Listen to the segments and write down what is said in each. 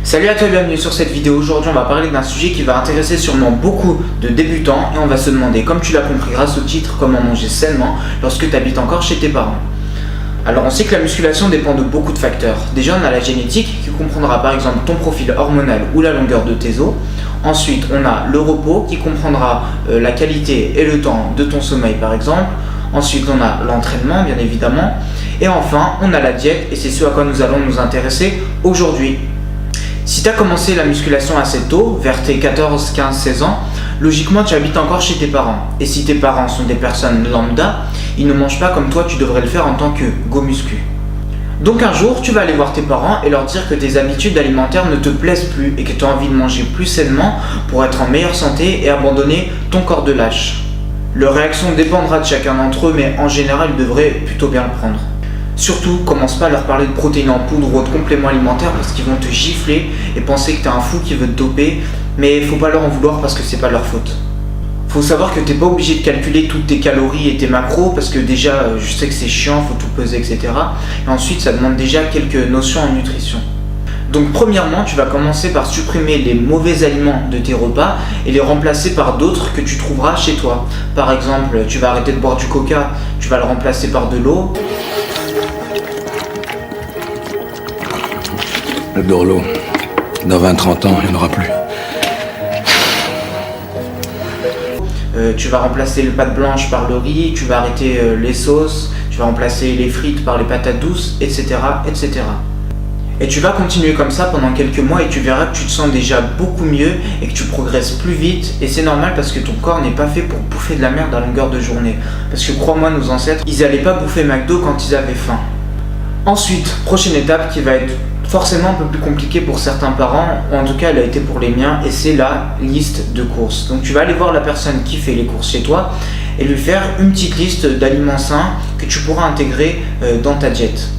Salut à toi et bienvenue sur cette vidéo. Aujourd'hui on va parler d'un sujet qui va intéresser sûrement beaucoup de débutants et on va se demander, comme tu l'as compris grâce au titre, comment manger sainement lorsque tu habites encore chez tes parents. Alors on sait que la musculation dépend de beaucoup de facteurs. Déjà on a la génétique qui comprendra par exemple ton profil hormonal ou la longueur de tes os. Ensuite on a le repos qui comprendra la qualité et le temps de ton sommeil par exemple. Ensuite on a l'entraînement bien évidemment. Et enfin on a la diète et c'est ce à quoi nous allons nous intéresser aujourd'hui. Si tu as commencé la musculation assez tôt, vers tes 14, 15, 16 ans, logiquement tu habites encore chez tes parents. Et si tes parents sont des personnes lambda, ils ne mangent pas comme toi, tu devrais le faire en tant que go muscu. Donc un jour, tu vas aller voir tes parents et leur dire que tes habitudes alimentaires ne te plaisent plus et que tu as envie de manger plus sainement pour être en meilleure santé et abandonner ton corps de lâche. Leur réaction dépendra de chacun d'entre eux, mais en général, ils devraient plutôt bien le prendre. Surtout, commence pas à leur parler de protéines en poudre ou de compléments alimentaires parce qu'ils vont te gifler et penser que t'es un fou qui veut te doper, mais faut pas leur en vouloir parce que c'est pas leur faute. Faut savoir que t'es pas obligé de calculer toutes tes calories et tes macros parce que déjà, je sais que c'est chiant, faut tout peser, etc. Et ensuite, ça demande déjà quelques notions en nutrition. Donc premièrement, tu vas commencer par supprimer les mauvais aliments de tes repas et les remplacer par d'autres que tu trouveras chez toi. Par exemple, tu vas arrêter de boire du coca, tu vas le remplacer par de l'eau. J'adore l'eau. Dans 20-30 ans, il n'y en aura plus. Tu vas remplacer le pâte blanche par le riz, tu vas arrêter les sauces, tu vas remplacer les frites par les patates douces, etc., etc. Et tu vas continuer comme ça pendant quelques mois et tu verras que tu te sens déjà beaucoup mieux et que tu progresses plus vite. Et c'est normal parce que ton corps n'est pas fait pour bouffer de la merde à longueur de journée. Parce que crois-moi, nos ancêtres, ils n'allaient pas bouffer McDo quand ils avaient faim. Ensuite, prochaine étape qui va être forcément un peu plus compliquée pour certains parents, en tout cas elle a été pour les miens, et c'est la liste de courses. Donc tu vas aller voir la personne qui fait les courses chez toi et lui faire une petite liste d'aliments sains que tu pourras intégrer dans ta diète.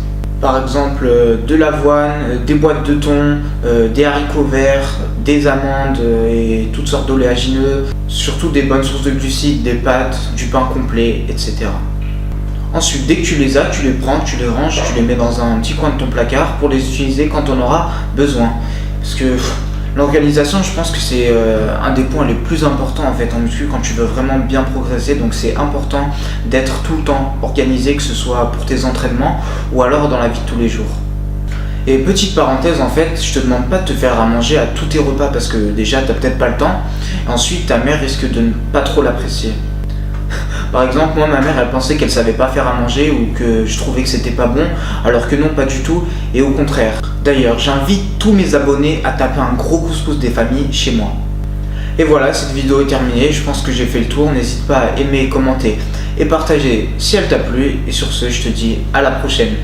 Par exemple de l'avoine, des boîtes de thon, des haricots verts, des amandes et toutes sortes d'oléagineux, surtout des bonnes sources de glucides, des pâtes, du pain complet, etc. Ensuite, dès que tu les as, tu les prends, tu les ranges, tu les mets dans un petit coin de ton placard pour les utiliser quand on aura besoin. Parce que l'organisation, je pense que c'est un des points les plus importants en fait en muscu quand tu veux vraiment bien progresser. Donc c'est important d'être tout le temps organisé, que ce soit pour tes entraînements ou alors dans la vie de tous les jours. Et petite parenthèse, en fait, je te demande pas de te faire à manger à tous tes repas parce que déjà t'as peut-être pas le temps. Et ensuite, ta mère risque de ne pas trop l'apprécier. Par exemple, moi, ma mère, elle pensait qu'elle savait pas faire à manger ou que je trouvais que c'était pas bon, alors que non, pas du tout, et au contraire. D'ailleurs, j'invite tous mes abonnés à taper un gros couscous des familles chez moi. Et voilà, cette vidéo est terminée, je pense que j'ai fait le tour, n'hésite pas à aimer, commenter et partager si elle t'a plu, et sur ce, je te dis à la prochaine.